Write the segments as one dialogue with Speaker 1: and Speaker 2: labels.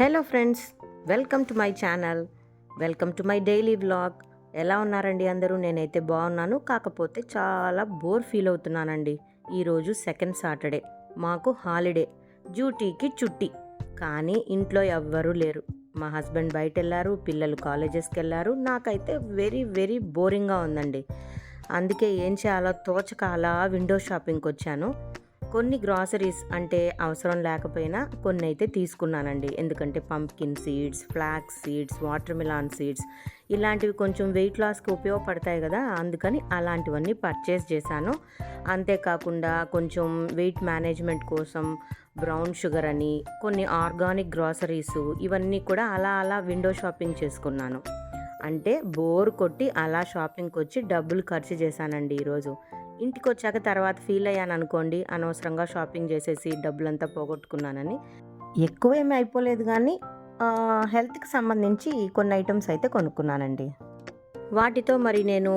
Speaker 1: Hello friends, welcome to my channel. Welcome to my daily vlog. ఎలా ఉన్నారండి అందరూ? నేనైతే బాగున్నాను. కాకపోతే చాలా బోర్ ఫీల్ అవుతున్నానండి. ఈరోజు సెకండ్ సాటర్డే, మాకు హాలిడే, డ్యూటీకి చుట్టి. కానీ ఇంట్లో ఎవ్వరూ లేరు. మా హస్బెండ్ బయట వెళ్ళారు, పిల్లలు కాలేజెస్కి వెళ్ళారు. నాకైతే వెరీ వెరీ బోరింగ్గా ఉందండి. అందుకే ఏం చేయాలో తోచక అలా విండో షాపింగ్కి వచ్చాను. కొన్ని గ్రాసరీస్ అంటే అవసరం లేకపోయినా కొన్ని అయితే తీసుకున్నానండి. ఎందుకంటే pumpkin seeds, flax seeds, watermelon seeds ఇలాంటివి కొంచెం వెయిట్ లాస్కి ఉపయోగపడతాయి కదా, అందుకని అలాంటివన్నీ పర్చేస్ చేశాను. అంతేకాకుండా కొంచెం వెయిట్ మేనేజ్మెంట్ కోసం బ్రౌన్ షుగర్ అని, కొన్ని ఆర్గానిక్ గ్రాసరీసు, ఇవన్నీ కూడా అలా అలా విండో షాపింగ్ చేసుకున్నాను. అంటే బోర్ కొట్టి అలా షాపింగ్కి వచ్చి డబ్బులు ఖర్చు చేశానండి ఈరోజు. ఇంటికి వచ్చాక తర్వాత ఫీల్ అయ్యాను అనుకోండి, అనవసరంగా షాపింగ్ చేసేసి డబ్బులంతా పోగొట్టుకున్నానని. ఎక్కువేమీ అయిపోలేదు కానీ హెల్త్కి సంబంధించి కొన్ని ఐటమ్స్ అయితే కొనుక్కున్నానండి. వాటితో మరి నేను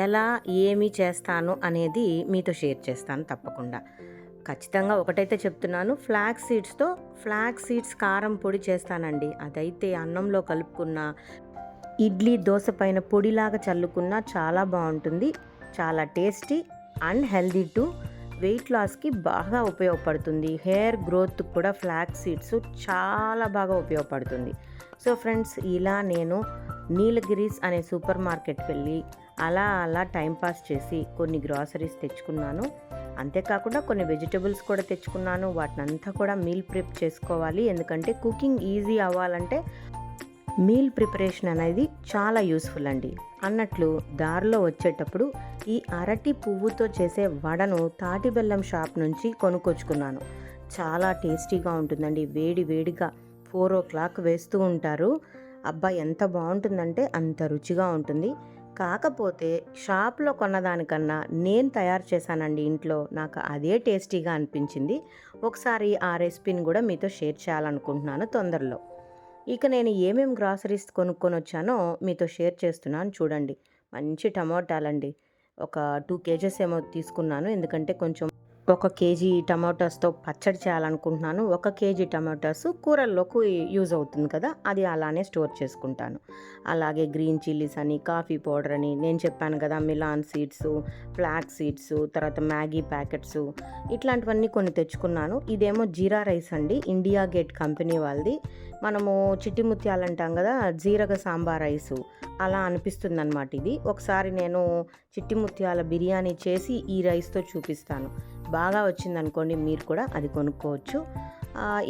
Speaker 1: ఎలా ఏమి చేస్తాను అనేది మీతో షేర్ చేస్తాను తప్పకుండా. ఖచ్చితంగా ఒకటైతే చెప్తున్నాను, ఫ్లాక్స్ సీడ్స్ కారం పొడి చేస్తానండి. అదైతే అన్నంలో కలుపుకున్న, ఇడ్లీ దోశ పైన పొడిలాగా చల్లుకున్న చాలా బాగుంటుంది. చాలా tasty and healthy too. Weight లాస్కి బాగా ఉపయోగపడుతుంది. హెయిర్ గ్రోత్ కూడా ఫ్లాక్స్ సీడ్స్ చాలా బాగా ఉపయోగపడుతుంది. సో ఫ్రెండ్స్, ఇలా నేను నీలగిరీస్ అనే సూపర్ మార్కెట్కి వెళ్ళి అలా టైంపాస్ చేసి కొన్ని గ్రాసరీస్ తెచ్చుకున్నాను. అంతేకాకుండా కొన్ని వెజిటబుల్స్ కూడా తెచ్చుకున్నాను. వాటినంతా కూడా మీల్ ప్రిప్ చేసుకోవాలి. ఎందుకంటే కుకింగ్ ఈజీ అవ్వాలంటే మీల్ ప్రిపరేషన్ అనేది చాలా యూస్ఫుల్ అండి. అన్నట్లు దారిలో వచ్చేటప్పుడు ఈ అరటి పువ్వుతో చేసే వడను తాటి బెల్లం షాప్ నుంచి కొనుక్కొచ్చుకున్నాను. చాలా టేస్టీగా ఉంటుందండి. వేడిగా 4 o'clock వేస్తూ ఉంటారు. అబ్బా, ఎంత బాగుంటుందంటే అంత రుచిగా ఉంటుంది. కాకపోతే షాప్లో కొన్నదానికన్నా నేను తయారు చేశానండి ఇంట్లో. నాకు అదే టేస్టీగా అనిపించింది. ఒకసారి ఆ రెసిపీని కూడా మీతో షేర్ చేయాలనుకుంటున్నాను తొందరలో. ఇక నేను ఏమేమి గ్రాసరీస్ కొనుక్కొని వచ్చానో మీతో షేర్ చేస్తున్నాను చూడండి. మంచి టమోటాలండి. ఒక 2 kgs ఏమో తీసుకున్నాను. ఎందుకంటే కొంచెం 1 kg టమాటోస్తో పచ్చడి చేయాలనుకుంటున్నాను. 1 kg టమాటోస్ కూరల్లోకి యూజ్ అవుతుంది కదా, అది అలానే స్టోర్ చేసుకుంటాను. అలాగే గ్రీన్ చిల్లీస్ అని, కాఫీ పౌడర్ అని, నేను చెప్పాను కదా, మిలాన్ సీడ్స్, ఫ్లాక్స్ సీడ్స్, తర్వాత మ్యాగీ ప్యాకెట్స్, ఇట్లాంటివన్నీ కొన్ని తెచ్చుకున్నాను. ఇదేమో జీరా రైస్ అండి, ఇండియా గేట్ కంపెనీ వాళ్ళది. మనము చిట్టి ముత్యాలు అంటాం కదా, జీరగ సాంబార్ రైసు అలా అనిపిస్తుంది అనమాట ఇది. ఒకసారి నేను చిట్టి ముత్యాల బిర్యానీ చేసి ఈ రైస్తో చూపిస్తాను. బాగా వచ్చిందనుకోండి, మీరు కూడా అది కొనుక్కోవచ్చు.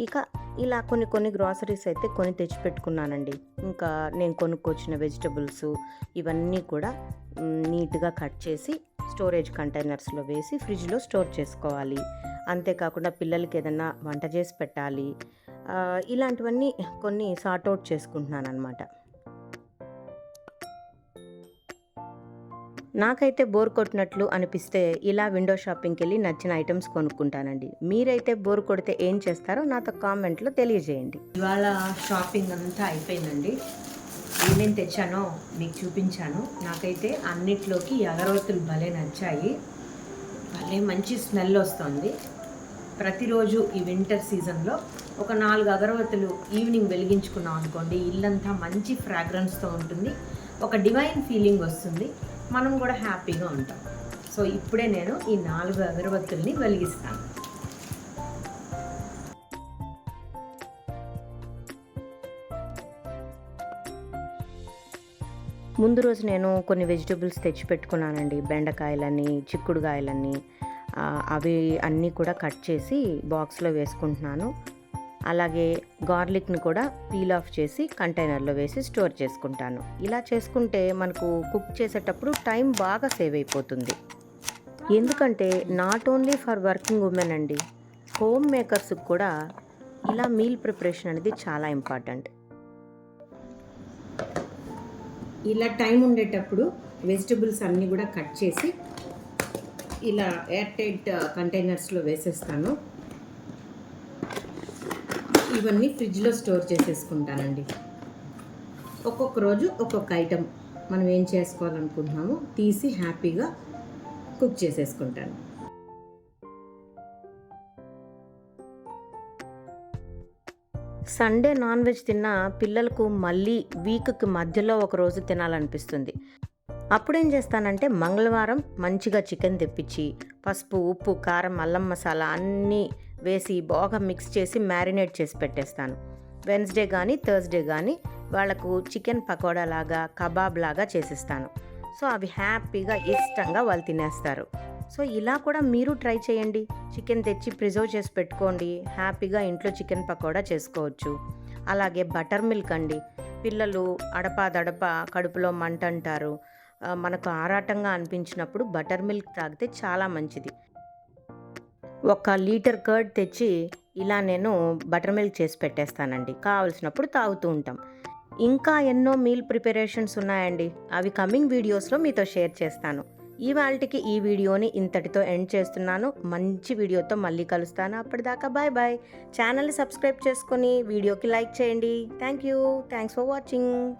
Speaker 1: ఇక ఇలా కొన్ని గ్రాసరీస్ అయితే కొని తెచ్చిపెట్టుకున్నానండి. ఇంకా నేను కొనుక్కొచ్చిన వెజిటబుల్స్ ఇవన్నీ కూడా నీట్గా కట్ చేసి స్టోరేజ్ కంటైనర్స్లో వేసి ఫ్రిడ్జ్లో స్టోర్ చేసుకోవాలి. అంతేకాకుండా పిల్లలకి ఏదైనా వంట చేసి పెట్టాలి. ఇలాంటివన్నీ కొన్ని సార్ట్అవుట్ చేసుకుంటున్నాను అనమాట. నాకైతే బోర్ కొట్టినట్లు అనిపిస్తే ఇలా విండో షాపింగ్కి వెళ్ళి నచ్చిన ఐటమ్స్ కొనుక్కుంటానండి. మీరైతే బోర్ కొడితే ఏం చేస్తారో నాతో కామెంట్లో తెలియజేయండి. ఇవాళ షాపింగ్ అంతా అయిపోయిందండి. ఏమేమి తెచ్చానో మీకు చూపించాను. నాకైతే అన్నిట్లోకి అగరవత్తులు భలే నచ్చాయి. భలే మంచి స్మెల్ వస్తుంది. ప్రతిరోజు ఈ వింటర్ సీజన్లో ఒక 4 అగరవత్తులు ఈవినింగ్ వెలిగించుకున్నాం అనుకోండి, ఇల్లంతా మంచి ఫ్రాగ్రెన్స్తో ఉంటుంది. ఒక డివైన్ ఫీలింగ్ వస్తుంది. మనం కూడా హ్యాపీగా ఉంటాం. సో ఇప్పుడే నేను ఈ 4 అగరవత్తుల్ని వెలిగిస్తాను. ముందు రోజు నేను కొన్ని వెజిటబుల్స్ తెచ్చిపెట్టుకున్నానండి. బెండకాయలని, చిక్కుడుకాయలని, అవి అన్నీ కూడా కట్ చేసి బాక్స్లో వేసుకుంటున్నాను. అలాగే గార్లిక్ని కూడా పీల్ ఆఫ్ చేసి కంటైనర్లో వేసి స్టోర్ చేసుకుంటాను. ఇలా చేసుకుంటే మనకు కుక్ చేసేటప్పుడు టైం బాగా సేవ్ అయిపోతుంది. ఎందుకంటే not only for working women అండి, హోమ్ మేకర్స్కి కూడా ఇలా మీల్ ప్రిపరేషన్ అనేది చాలా ఇంపార్టెంట్. ఇలా టైం ఉండేటప్పుడు వెజిటబుల్స్ అన్నీ కూడా కట్ చేసి ఇలా ఎయిర్ టైట్ కంటైనర్స్లో వేసేస్తాను. ఇవన్నీ ఫ్రిడ్జ్లో స్టోర్ చేసేసుకుంటానండి. ఒక్కొక్క రోజు ఒక్కొక్క ఐటెం మనం ఏం చేసుకోవాలనుకుంటున్నామో తీసి హ్యాపీగా కుక్ చేసేసుకుంటాను. సండే నాన్ వెజ్ తిన్నా పిల్లలకు మళ్ళీ వీక్‌కి మధ్యలో ఒకరోజు తినాలనిపిస్తుంది. అప్పుడేం చేస్తానంటే మంగళవారం మంచిగా చికెన్ తెప్పించి, పసుపు, ఉప్పు, కారం, అల్లం మసాలా అన్నీ వేసి బాగా మిక్స్ చేసి మ్యారినేట్ చేసి పెట్టేస్తాను. వెన్స్‌డే గానీ, థర్స్‌డే గానీ వాళ్ళకు చికెన్ పకోడాలాగా, కబాబ్‌లాగా చేసిస్తాను. సో, అవి హ్యాపీగా, ఇష్టంగా వాళ్ళు తినేస్తారు. సో, ఇలా కూడా మీరు ట్రై చేయండి. చికెన్ తెచ్చి ప్రిజర్వ్ చేసి పెట్టుకోండి. హ్యాపీగా ఇంట్లో చికెన్ పకోడా చేసుకోవచ్చు. అలాగే బటర్ మిల్క్ అండి. పిల్లలు అడపాదడపా కడుపులో మంటంటారు. మనకు ఆరాటంగా అనిపించినప్పుడు బటర్ మిల్క్ తాగితే చాలా మంచిది. ఒక లీటర్ కర్డ్ తెచ్చి ఇలా నేను బటర్ మిల్క్ చేసి పెట్టేస్తానండి. కావాల్సినప్పుడు తాగుతూ ఉంటాం. ఇంకా ఎన్నో మీల్ ప్రిపరేషన్స్ ఉన్నాయండి. అవి కమింగ్ వీడియోస్‌లో మీతో షేర్ చేస్తాను. ఇవాల్టికి ఈ వీడియోని ఇంతటితో ఎండ్ చేస్తున్నాను. మంచి వీడియోతో మళ్ళీ కలుస్తాను. అప్పటిదాకా బాయ్ బాయ్. ఛానల్‌ని సబ్స్క్రైబ్ చేసుకొని వీడియోకి లైక్ చేయండి. Thank you. Thanks for watching.